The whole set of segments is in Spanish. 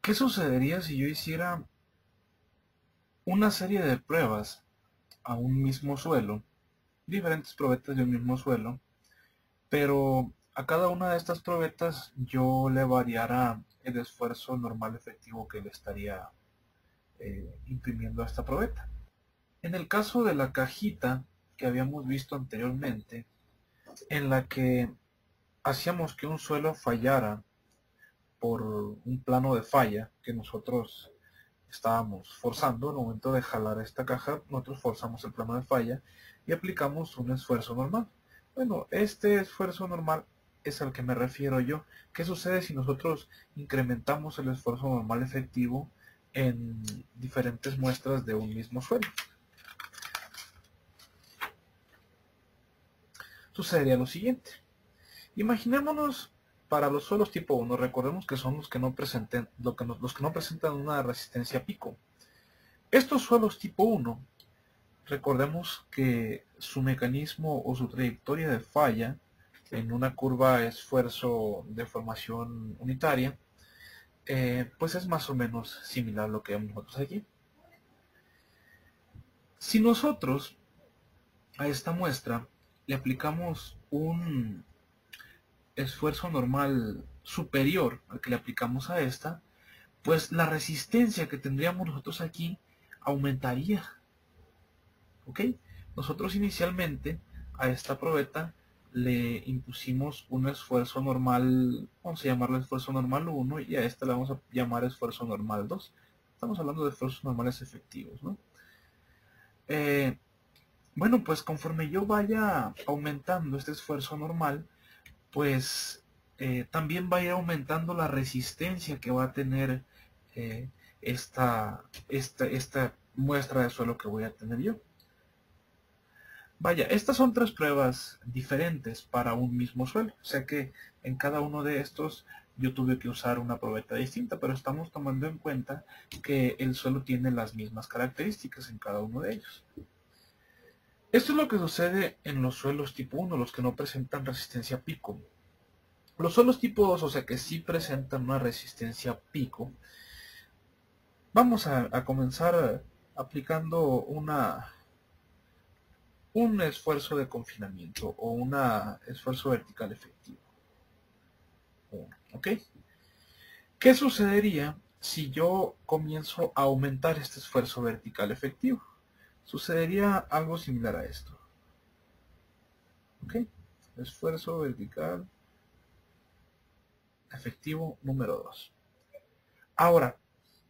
¿Qué sucedería si yo hiciera una serie de pruebas a un mismo suelo, diferentes probetas de un mismo suelo, pero a cada una de estas probetas yo le variara el esfuerzo normal efectivo que le estaría imprimiendo a esta probeta? En el caso de la cajita que habíamos visto anteriormente, en la que hacíamos que un suelo fallara por un plano de falla que nosotros estábamos forzando, al momento de jalar esta caja, nosotros forzamos el plano de falla y aplicamos un esfuerzo normal. Bueno, este esfuerzo normal es al que me refiero yo. ¿Qué sucede si nosotros incrementamos el esfuerzo normal efectivo en diferentes muestras de un mismo suelo? Sucedería lo siguiente. Imaginémonos para los suelos tipo 1, recordemos que son los que no presenten, los que no presentan una resistencia pico. Estos suelos tipo 1, recordemos que su mecanismo o su trayectoria de falla en una curva esfuerzo de formación unitaria, pues es más o menos similar a lo que vemos nosotros aquí. Si nosotros a esta muestra le aplicamos un esfuerzo normal superior al que le aplicamos a esta, pues la resistencia que tendríamos nosotros aquí aumentaría. ¿Ok? Nosotros inicialmente a esta probeta le impusimos un esfuerzo normal, vamos a llamarle esfuerzo normal 1 y a esta le vamos a llamar esfuerzo normal 2. Estamos hablando de esfuerzos normales efectivos, ¿no? Bueno, pues conforme yo vaya aumentando este esfuerzo normal, pues también va a ir aumentando la resistencia que va a tener eh, esta muestra de suelo que voy a tener yo. Vaya, estas son tres pruebas diferentes para un mismo suelo, o sea que en cada uno de estos yo tuve que usar una probeta distinta, pero estamos tomando en cuenta que el suelo tiene las mismas características en cada uno de ellos. Esto es lo que sucede en los suelos tipo 1, los que no presentan resistencia pico. Los suelos tipo 2, o sea que sí presentan una resistencia pico, vamos a comenzar aplicando un esfuerzo de confinamiento o un esfuerzo vertical efectivo. ¿Ok? ¿Qué sucedería si yo comienzo a aumentar este esfuerzo vertical efectivo? Sucedería algo similar a esto. ¿Ok? Esfuerzo vertical efectivo número 2. Ahora,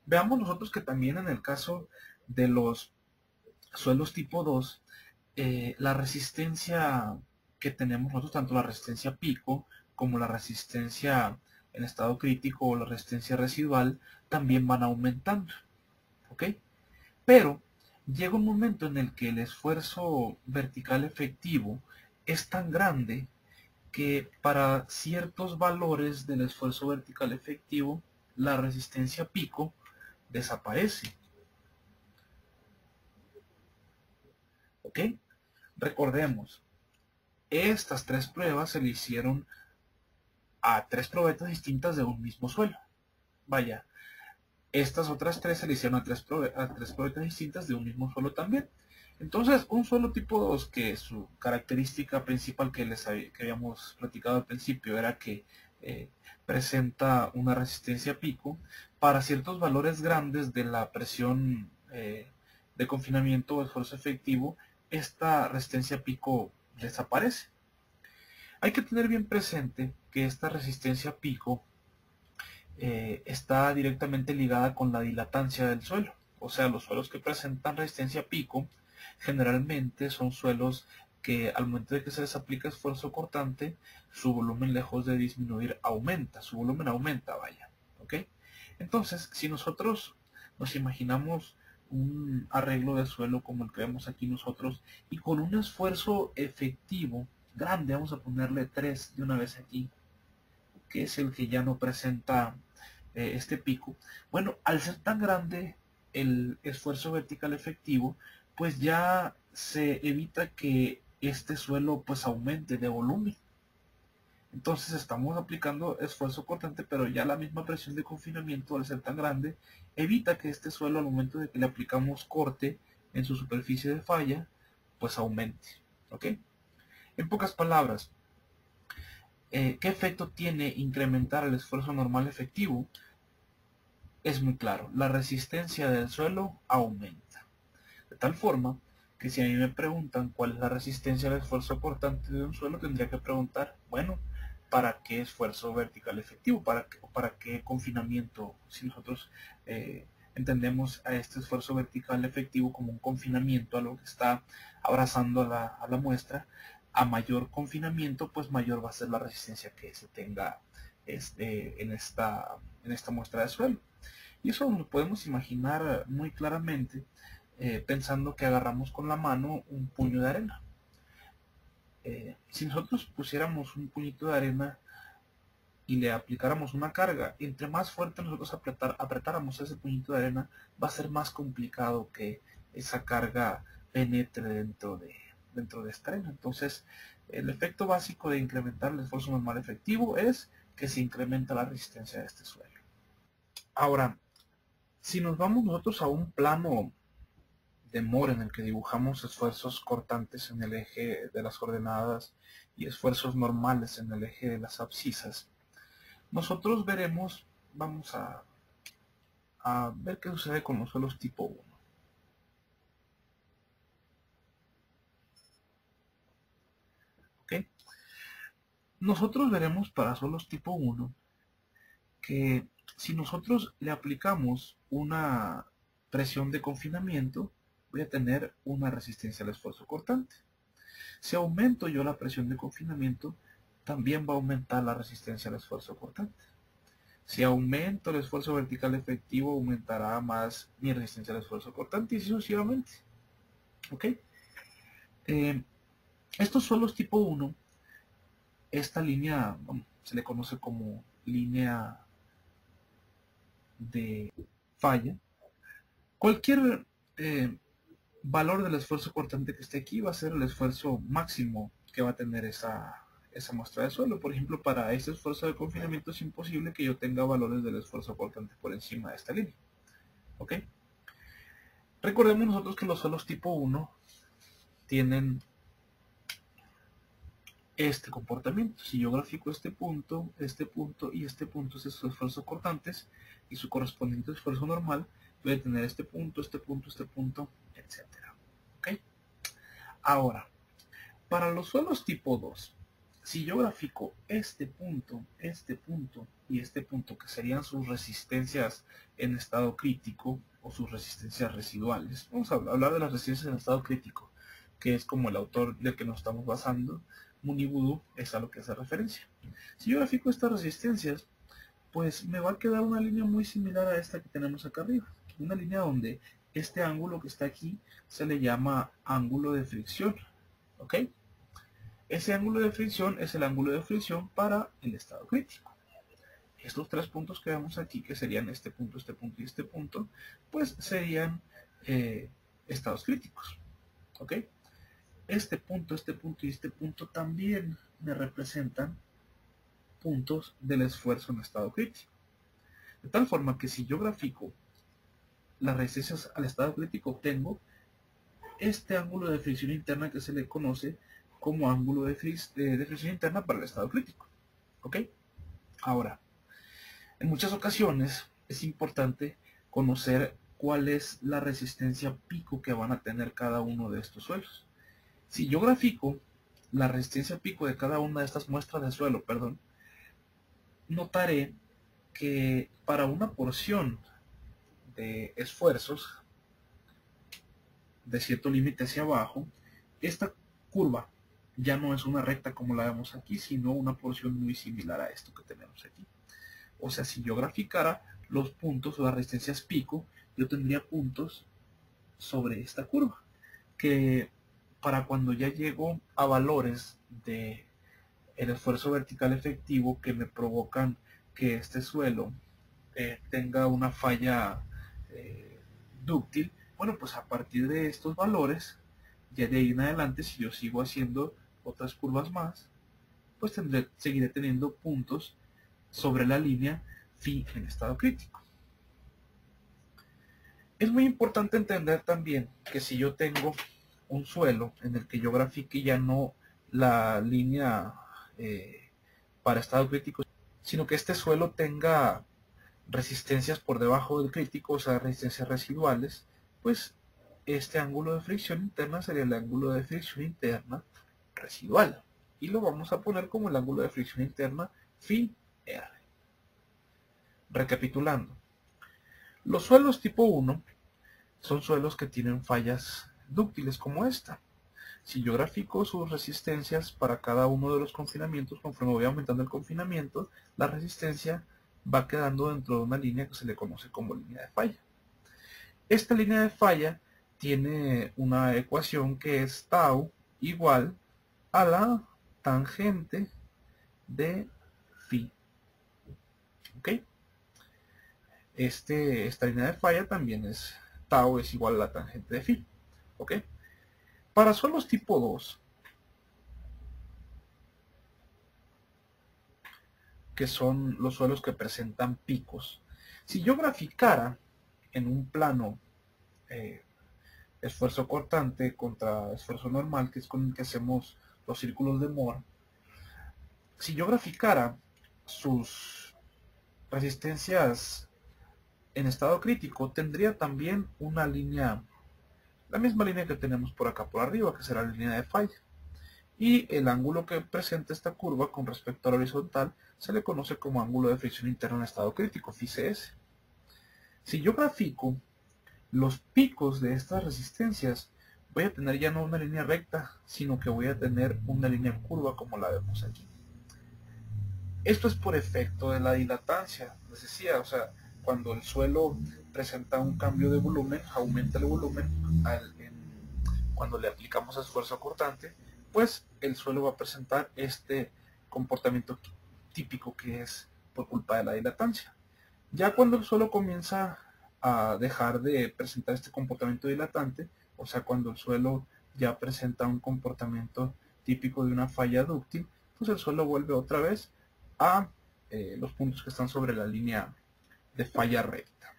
veamos nosotros que también en el caso de los suelos tipo 2, la resistencia que tenemos nosotros, tanto la resistencia pico como la resistencia en estado crítico o la resistencia residual, también van aumentando. ¿Ok? Pero llega un momento en el que el esfuerzo vertical efectivo es tan grande que para ciertos valores del esfuerzo vertical efectivo, la resistencia pico desaparece. ¿Ok? Recordemos, estas tres pruebas se le hicieron a tres probetas distintas de un mismo suelo. Vaya, estas otras tres se le hicieron a tres probetas distintas de un mismo suelo también. Entonces, un suelo tipo 2, que su característica principal que habíamos platicado al principio era que eh, presenta una resistencia pico, para ciertos valores grandes de la presión de confinamiento o esfuerzo efectivo, esta resistencia pico desaparece. Hay que tener bien presente que esta resistencia pico está directamente ligada con la dilatancia del suelo. O sea, los suelos que presentan resistencia pico generalmente son suelos que al momento de que se les aplica esfuerzo cortante, su volumen, lejos de disminuir, aumenta. Su volumen aumenta, vaya. ¿Ok? Entonces, si nosotros nos imaginamos un arreglo de suelo como el que vemos aquí nosotros y con un esfuerzo efectivo grande, vamos a ponerle 3 de una vez aquí, que es el que ya no presenta este pico. Bueno, al ser tan grande el esfuerzo vertical efectivo, pues ya se evita que este suelo pues aumente de volumen. Entonces estamos aplicando esfuerzo cortante, pero ya la misma presión de confinamiento, al ser tan grande, evita que este suelo, al momento de que le aplicamos corte en su superficie de falla, pues aumente. ¿Ok? En pocas palabras, ¿qué efecto tiene incrementar el esfuerzo normal efectivo? Es muy claro, la resistencia del suelo aumenta. De tal forma que si a mí me preguntan cuál es la resistencia al esfuerzo cortante de un suelo, tendría que preguntar, bueno, ¿para qué esfuerzo vertical efectivo? ¿Para qué confinamiento? Si nosotros entendemos a este esfuerzo vertical efectivo como un confinamiento a lo que está abrazando a la muestra, a mayor confinamiento, pues mayor va a ser la resistencia que se tenga en esta muestra de suelo. Y eso lo podemos imaginar muy claramente pensando que agarramos con la mano un puño de arena. Si nosotros pusiéramos un puñito de arena y le aplicáramos una carga, entre más fuerte nosotros apretáramos ese puñito de arena, va a ser más complicado que esa carga penetre dentro de esta arena. Entonces, el efecto básico de incrementar el esfuerzo normal efectivo es que se incrementa la resistencia de este suelo. Ahora, si nos vamos nosotros a un plano de Moore en el que dibujamos esfuerzos cortantes en el eje de las coordenadas y esfuerzos normales en el eje de las abscisas, nosotros veremos, vamos a ver qué sucede con los suelos tipo 1. ¿Okay? Nosotros veremos para suelos tipo 1 que si nosotros le aplicamos una presión de confinamiento, voy a tener una resistencia al esfuerzo cortante. Si aumento yo la presión de confinamiento, también va a aumentar la resistencia al esfuerzo cortante. Si aumento el esfuerzo vertical efectivo, aumentará más mi resistencia al esfuerzo cortante y así sucesivamente. ¿Ok? Estos suelos tipo 1, esta línea se le conoce como línea de falla. Cualquier valor del esfuerzo cortante que esté aquí va a ser el esfuerzo máximo que va a tener esa muestra de suelo. Por ejemplo, para este esfuerzo de confinamiento es imposible que yo tenga valores del esfuerzo cortante por encima de esta línea. ¿Ok? Recordemos nosotros que los suelos tipo 1 tienen este comportamiento. Si yo grafico este punto y este punto, estos esfuerzos cortantes y su correspondiente esfuerzo normal, voy a tener este punto, etc. ¿Ok? Ahora, para los suelos tipo 2, si yo grafico este punto y este punto, que serían sus resistencias en estado crítico o sus resistencias residuales, vamos a hablar de las resistencias en estado crítico, que es como el autor del que nos estamos basando, Munibudu, es a lo que hace referencia. Si yo grafico estas resistencias, pues me va a quedar una línea muy similar a esta que tenemos acá arriba. Una línea donde este ángulo que está aquí se le llama ángulo de fricción. ¿Ok? Ese ángulo de fricción es el ángulo de fricción para el estado crítico. Estos tres puntos que vemos aquí, que serían este punto y este punto, pues serían estados críticos. ¿Ok? Este punto y este punto también me representan puntos del esfuerzo en estado crítico. De tal forma que si yo grafico las resistencias al estado crítico, obtengo este ángulo de fricción interna que se le conoce como ángulo de fricción interna para el estado crítico. ¿Ok? Ahora, en muchas ocasiones es importante conocer cuál es la resistencia pico que van a tener cada uno de estos suelos. Si yo grafico la resistencia pico de cada una de estas muestras de suelo, notaré que para una porción de esfuerzos de cierto límite hacia abajo, esta curva ya no es una recta como la vemos aquí, sino una porción muy similar a esto que tenemos aquí. O sea, si yo graficara los puntos o las resistencias pico, yo tendría puntos sobre esta curva, que para cuando ya llego a valores de el esfuerzo vertical efectivo que me provocan que este suelo tenga una falla dúctil, bueno, pues a partir de estos valores, ya de ahí en adelante, si yo sigo haciendo otras curvas más, pues seguiré teniendo puntos sobre la línea phi en estado crítico. Es muy importante entender también que si yo tengo un suelo en el que yo grafique ya no la línea para estado crítico, sino que este suelo tenga resistencias por debajo del crítico, o sea, resistencias residuales, pues este ángulo de fricción interna sería el ángulo de fricción interna residual. Y lo vamos a poner como el ángulo de fricción interna phi R. Recapitulando, los suelos tipo 1 son suelos que tienen fallas dúctiles como esta. Si yo grafico sus resistencias para cada uno de los confinamientos, conforme voy aumentando el confinamiento, la resistencia va quedando dentro de una línea que se le conoce como línea de falla. Esta línea de falla tiene una ecuación que es tau igual a la tangente de phi. ¿Ok? Esta línea de falla también es tau es igual a la tangente de phi. ¿Ok? Para suelos tipo 2, que son los suelos que presentan picos, si yo graficara en un plano esfuerzo cortante contra esfuerzo normal, que es con el que hacemos los círculos de Moore, si yo graficara sus resistencias en estado crítico, tendría también una línea, la misma línea que tenemos por acá por arriba, que será la línea de falla. Y el ángulo que presenta esta curva con respecto a la horizontal se le conoce como ángulo de fricción interno en estado crítico, φcs. Si yo grafico los picos de estas resistencias, voy a tener ya no una línea recta, sino que voy a tener una línea curva como la vemos aquí. Esto es por efecto de la dilatancia, les decía, o sea, cuando el suelo presenta un cambio de volumen, aumenta el volumen, cuando le aplicamos esfuerzo cortante, pues el suelo va a presentar este comportamiento típico que es por culpa de la dilatancia. Ya cuando el suelo comienza a dejar de presentar este comportamiento dilatante, o sea, cuando el suelo ya presenta un comportamiento típico de una falla dúctil, pues el suelo vuelve otra vez a los puntos que están sobre la línea de falla recta.